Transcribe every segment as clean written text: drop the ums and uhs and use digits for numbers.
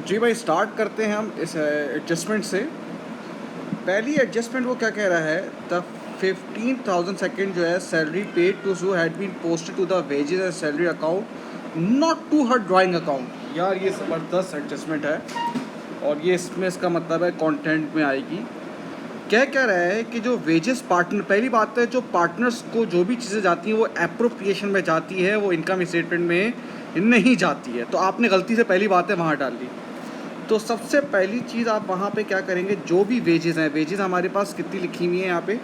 जी भाई, स्टार्ट करते हैं हम इस एडजस्टमेंट से। पहली एडजस्टमेंट वो क्या कह रहा है, द 15,000 सेकेंड जो है salary paid to Sue had been posted to the wages and salary account not to her drawing account. यार ये ज़बरदस्त एडजस्टमेंट है और ये इसमें इसका मतलब है कंटेंट में आएगी। क्या रहा है कि जो वेजेस पार्टनर, पहली बात है जो पार्टनर्स को जो भी चीज़ें जाती हैं वो एप्रोप्रिएशन में जाती है, वो इनकम स्टेटमेंट में नहीं जाती है। तो आपने गलती से पहली बात है वहाँ डाल दी। तो सबसे पहली चीज़ आप वहाँ पे क्या करेंगे, जो भी वेजेस हैं, वेजेस हमारे पास कितनी लिखी हुई है यहाँ पे,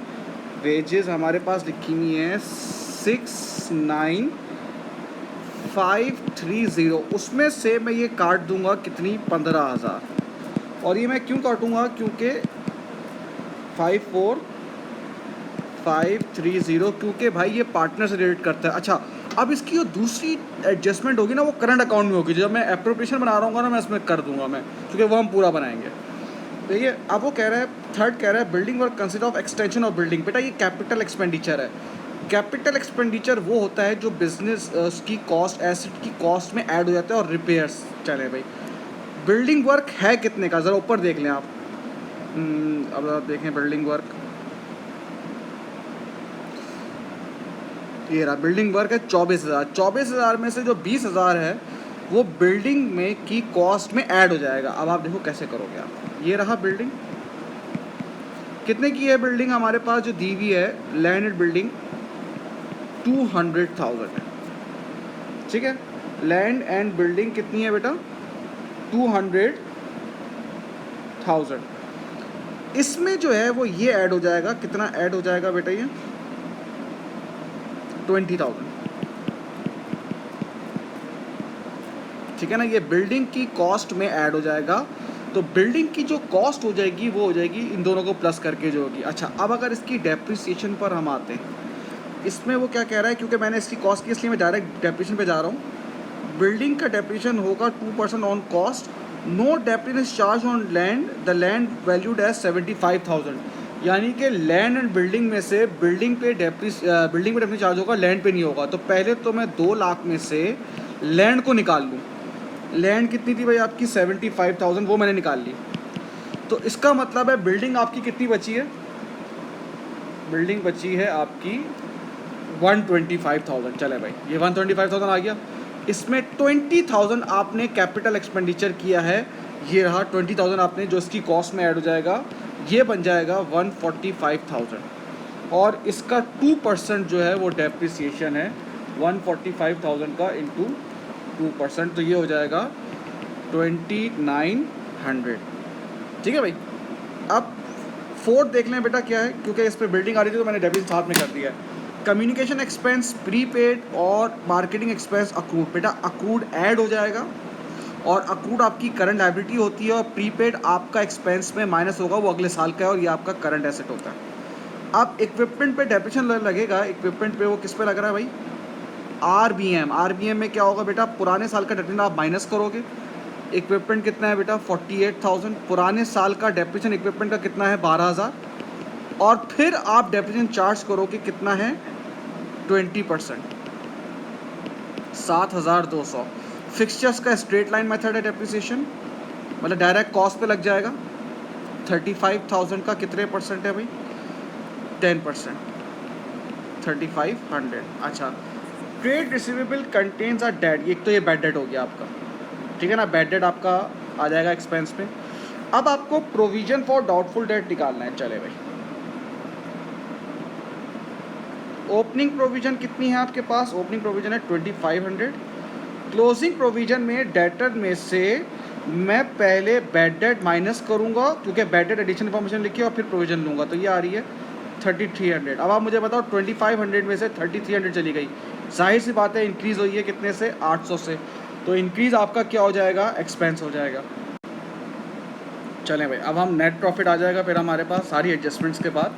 वेजेस हमारे पास लिखी हुई है 69530। उसमें से मैं ये काट दूंगा कितनी, 15,000। और ये मैं क्यों काटूंगा, क्योंकि 54,530, क्योंकि भाई ये पार्टनर से रिलेट करता है। अच्छा, अब इसकी जो दूसरी एडजस्टमेंट होगी ना वो करंट अकाउंट में होगी। जब मैं एप्रोप्रिएशन बना रहा हूँ ना, मैं इसमें कर दूंगा मैं, क्योंकि वो हम पूरा बनाएंगे। देखिए अब वो कह रहा है, थर्ड कह रहा है building work consist of extension of building. बेटा ये कैपिटल एक्सपेंडिचर है। कैपिटल एक्सपेंडिचर वो होता है जो बिजनेस की कॉस्ट, एसेट की कॉस्ट में ऐड हो जाता है और रिपेयर्स चले भाई। बिल्डिंग वर्क है कितने का, ज़रा ऊपर देख लें आप। अब आप देखें बिल्डिंग वर्क, ये रहा बिल्डिंग वर्क है 24,000। 24,000 में से जो 20,000 है वो बिल्डिंग में की कॉस्ट में ऐड हो जाएगा। अब आप देखो कैसे करोगे आप। ये रहा बिल्डिंग, कितने की है बिल्डिंग हमारे पास जो दी हुई है, लैंड एंड बिल्डिंग 200,000 है। ठीक है, लैंड एंड बिल्डिंग कितनी है बेटा, 200,000। इसमें जो है वो ये ऐड हो जाएगा, कितना ऐड हो जाएगा बेटा, ये 20,000। ठीक है ना, ये बिल्डिंग की कॉस्ट में ऐड हो जाएगा। तो बिल्डिंग की जो कॉस्ट हो जाएगी वो हो जाएगी इन दोनों को प्लस करके जो होगी। अच्छा, अब अगर इसकी डेप्रिसिएशन पर हम आते हैं, इसमें वो क्या कह रहा है, क्योंकि मैंने इसकी कॉस्ट की इसलिए मैं डायरेक्ट डेप्रिसिएशन पे जा रहा हूँ। बिल्डिंग का डेप्रिसिएशन होगा 2% on cost, no depreciation charge on land, the land valued as 75,000। यानी कि लैंड एंड बिल्डिंग में से बिल्डिंग पे डेप्रिसिएशन चार्ज होगा, लैंड पे नहीं होगा। तो पहले तो मैं 2 लाख में से लैंड को निकाल लूँ। लैंड कितनी थी भाई आपकी, 75,000, वो मैंने निकाल ली। तो इसका मतलब है बिल्डिंग आपकी कितनी बची है, बिल्डिंग बची है आपकी 125,000। चले भाई, ये 125,000 आ गया। इसमें 20,000 आपने कैपिटल एक्सपेंडिचर किया है, ये रहा 20,000 आपने जो इसकी कॉस्ट में ऐड हो जाएगा, ये बन जाएगा 145,000। और इसका 2% जो है वो डेप्रिसिएशन है, 145,000 का इंटू 2%, तो ये हो जाएगा 2,900। ठीक है भाई। अब फोर्थ देख लें बेटा क्या है, क्योंकि इस पर बिल्डिंग आ रही थी तो मैंने डेबिट साथ में कर दिया है। कम्युनिकेशन एक्सपेंस प्रीपेड और मार्केटिंग एक्सपेंस अक्रूड। बेटा अक्रूड ऐड हो जाएगा और अक्रूड आपकी करंट लायबिलिटी होती है और प्रीपेड आपका एक्सपेंस में माइनस होगा, वो अगले साल का है और ये आपका करंट एसेट होता है। अब इक्विपमेंट पे डेप्रिसिएशन लगेगा, इक्विपमेंट पे वो किस पे लग रहा है भाई, आरबीएम। आरबीएम में क्या होगा बेटा, पुराने साल का डेप्रिसिएशन आप माइनस करोगे। इक्विपमेंट कितना है बेटा, 48,000। पुराने साल का डेप्रिसिएशन इक्विपमेंट का कितना है, 12,000। और फिर आप डेप्रिसिएशन चार्ज करोगे कितना है, 20%, 7,200। फिक्सचर्स का स्ट्रेट लाइन मेथड है डेप्रिसिएशन, मतलब डायरेक्ट कॉस्ट पे लग जाएगा। 35,000 का कितने परसेंट है भाई, 10%, 3,500। अच्छा, trade receivable contents are debt, एक तो ये बैड डेट हो गया आपका। ठीक है ना, बैड डेट आपका आ जाएगा एक्सपेंस पे। अब आपको प्रोविजन फॉर डाउटफुल डेट निकालना है। चले भाई, ओपनिंग प्रोविजन कितनी है आपके पास, ओपनिंग प्रोविजन है 2,500। क्लोजिंग प्रोविजन में डेटर में से मैं पहले बैड डेट माइनस करूंगा, क्योंकि बैड डेट एडिशन इन्फॉर्मेशन लिखी और फिर प्रोविजन लूंगा, तो ये आ रही है 3,300। अब आप मुझे बताओ 2,500 में से 3,300 चली गई, जाहिर सी बात है इंक्रीज़ हुई है कितने से, 800 से। तो इंक्रीज़ आपका क्या हो जाएगा, एक्सपेंस हो जाएगा। चलें भाई, अब हम नेट प्रॉफिट आ जाएगा फिर हमारे पास सारी एडजस्टमेंट्स के बाद।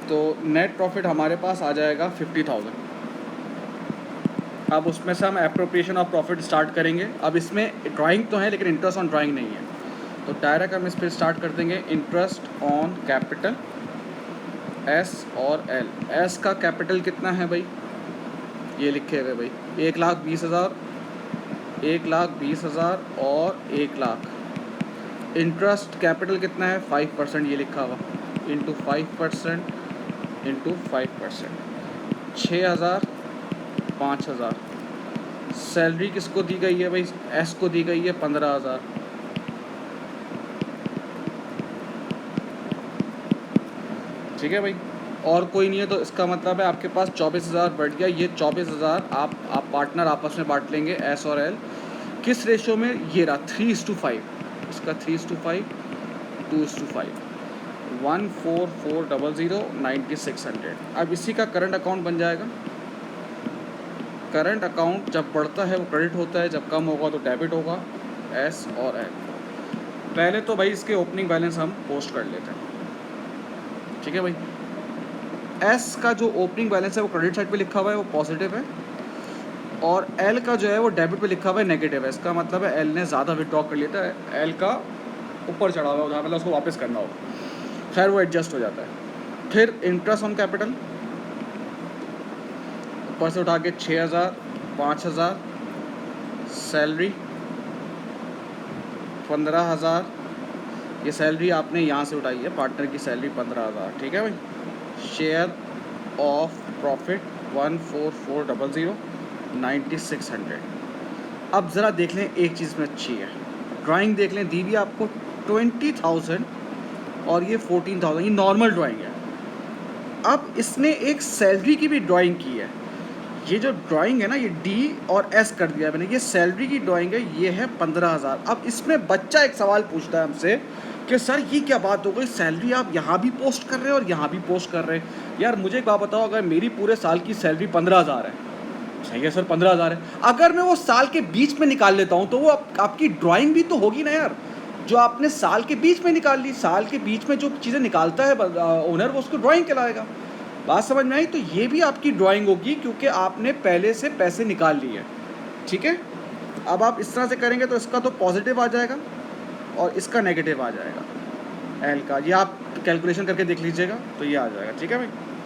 तो नेट प्रॉफिट हमारे पास आ जाएगा 50,000। अब उसमें से हम एप्रोप्रिएशन ऑफ प्रॉफिट स्टार्ट करेंगे। अब इसमें ड्राइंग तो है लेकिन इंटरेस्ट ऑन ड्राइंग नहीं है, तो डायरेक्ट हम इस पर स्टार्ट कर देंगे। इंटरेस्ट ऑन कैपिटल, एस और एल। एस का कैपिटल कितना है भाई, ये लिखे हुए भाई 1,20,000 1,20,000 और 1,00,000। इंटरेस्ट कैपिटल कितना है 5%, ये लिखा हुआ इंटू 5% इंटू 5%, 6,000 5,000। सैलरी किसको दी गई है भाई, एस को दी गई है 15,000। ठीक है भाई, और कोई नहीं है तो इसका मतलब है आपके पास 24,000 बढ़ गया। ये 24,000 आप पार्टनर आपस में बांट लेंगे, एस और एल। किस रेशो में, ये रहा 3:5, इसका 3:5, 2:5, 14400 9600। अब इसी का करंट अकाउंट बन जाएगा। करंट अकाउंट जब बढ़ता है वो क्रेडिट होता है, जब कम होगा तो डेबिट होगा, एस और एल। पहले तो भाई इसके ओपनिंग बैलेंस हम पोस्ट कर लेते हैं। ठीक है भाई, एस का जो ओपनिंग बैलेंस है वो क्रेडिट साइड पे लिखा हुआ है, वो पॉजिटिव है, और एल का जो है वो डेबिट पे लिखा हुआ है, नेगेटिव है। इसका मतलब है एल ने ज़्यादा विड्रॉ कर लिया है, एल का ऊपर चढ़ा हुआ है, मतलब उसको वापस करना होगा। खैर वो एडजस्ट हो जाता है। फिर इंटरेस्ट ऑन कैपिटल ऊपर से उठा के 6,000 5,000, सैलरी 15,000। ये सैलरी आपने यहाँ से उठाई है, पार्टनर की सैलरी 15,000। ठीक है भाई। Share of profit 14400 9600। अब ज़रा देख लें एक चीज़ में अच्छी है, ड्राइंग देख लें, दी भी आपको 20,000 और ये 14,000, ये नॉर्मल ड्राइंग है। अब इसने एक सैलरी की भी ड्राइंग की है। ये जो ड्राइंग है ना, ये डी और एस कर दिया मैंने, ये सैलरी की ड्राइंग है, ये है 15,000। अब इसमें बच्चा एक सवाल पूछता है हमसे कि सर ये क्या बात हो गई, सैलरी आप यहाँ भी पोस्ट कर रहे हो और यहाँ भी पोस्ट कर रहे हैं। यार मुझे एक बात बताओ, अगर मेरी पूरे साल की सैलरी 15,000 है, सही है सर 15,000 है, अगर मैं वो साल के बीच में निकाल लेता हूँ तो वो आपकी ड्राइंग भी तो होगी ना यार, जो आपने साल के बीच में निकाल ली। साल के बीच में जो चीज़ें निकालता है ओनर, वो उसको ड्राइंग कहलाएगा। बात समझ में आई? तो ये भी आपकी ड्राइंग होगी क्योंकि आपने पहले से पैसे निकाल लिए। ठीक है, अब आप इस तरह से करेंगे तो इसका तो पॉजिटिव आ जाएगा और इसका नेगेटिव आ जाएगा, एल का। ये आप कैलकुलेशन करके देख लीजिएगा तो ये आ जाएगा। ठीक है भाई।